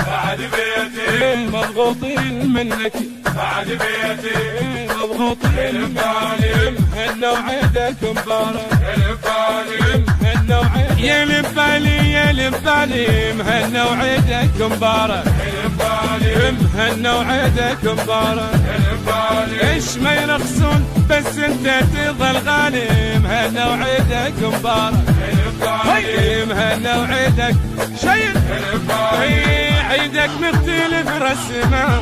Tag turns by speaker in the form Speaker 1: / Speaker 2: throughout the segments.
Speaker 1: بعد بيتي
Speaker 2: مضغوطين منك
Speaker 1: بعد بيتي
Speaker 2: مضغوطين
Speaker 1: البالي
Speaker 2: مهنا وعيدك مبارك
Speaker 1: البالي
Speaker 2: مهنا وعيدك يا لبالي يا لبالي مهنا وعيدك مبارك
Speaker 1: البالي
Speaker 2: مهنا وعيدك مبارك
Speaker 1: البالي
Speaker 2: ايش ما يرخصون بس انت تظل غالي مهنا وعيدك مبارك
Speaker 1: البالي
Speaker 2: مهنا وعيدك شيء
Speaker 1: البالي
Speaker 2: عيدك مختلف رسمه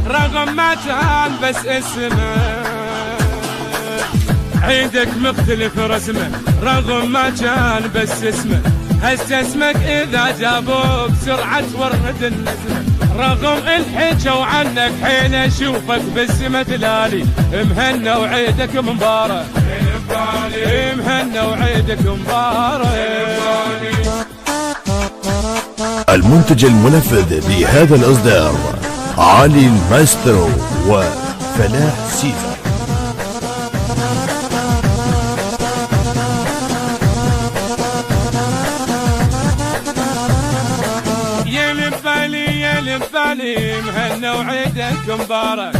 Speaker 2: رغم ما كان بس اسمه عيدك مختلف رسمه رغم ما كان بس اسمه هسه اسمك اذا جابوه بسرعة ورد النسمة رغم الحكوا عنك حين اشوفك بالسما تلالي مهنا وعيدك مبارك مهنا وعيدك مبارك.
Speaker 3: المنتج المنفذ بهذا الإصدار علي الماسترو وفلاح سيفا.
Speaker 2: يا لبالي يا لبالي مهنا وعيدك مبارك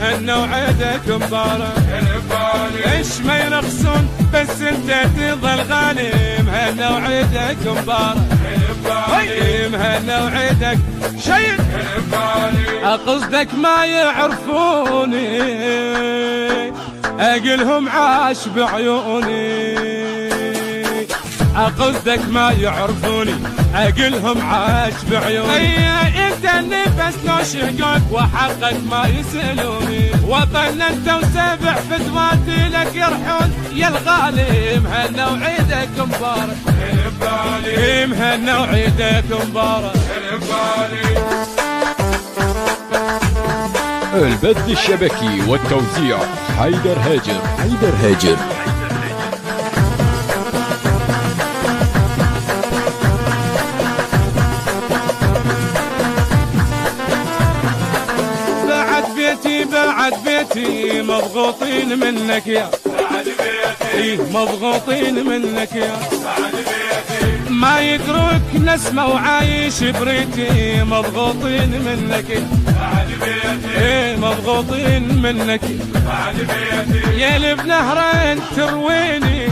Speaker 2: مهنا وعيدك مبارك ايش ما يرخصون بس انت تظل غالي مهنا وعيدك مبارك مهنا وعيدك شيء قصدك ما يعرفوني اقلهم عاش بعيوني قصدك ما يعرفوني اقلهم عاش بعيوني انت النفس لو شهقوك وحقك ما يسألوني وطن انت وسبع فدواتي لك يرحون يا الغالي مهنا وعيدك مبارك مهنا وعيدك مبارك.
Speaker 4: البث الشبكي والتوزيع حيدر هاجر.
Speaker 2: بعد بيتي مضغوطين منك يا
Speaker 1: بعد بيتي
Speaker 2: مضغوطين منك يا
Speaker 1: بعد بيتي
Speaker 2: ما يدرك نسمة وعايش بريتي مضغوطين منك
Speaker 1: بعد بيتي
Speaker 2: مضغوطين منك
Speaker 1: بعد بيتي
Speaker 2: يا اللي بنهرين ترويني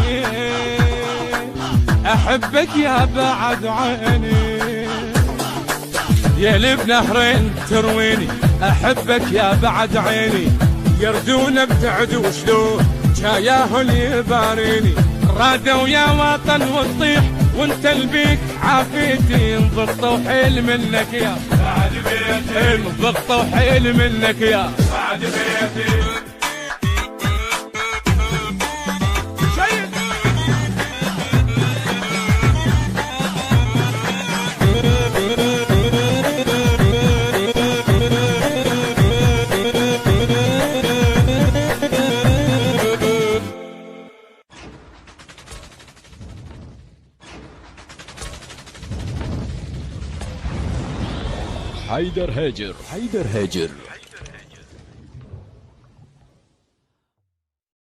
Speaker 2: احبك يا بعد عيني يا اللي بنهرين ترويني احبك يا بعد عيني يردون ابتعد وشلون جاياهن يباريني رادوا يا وطن وتطيح وانت البيك عافيتي انضغطوا حيل منك يا
Speaker 1: بعد بيتي
Speaker 2: انضغطوا حيل منك يا
Speaker 1: بعد بيتي
Speaker 4: حيدر هاجر.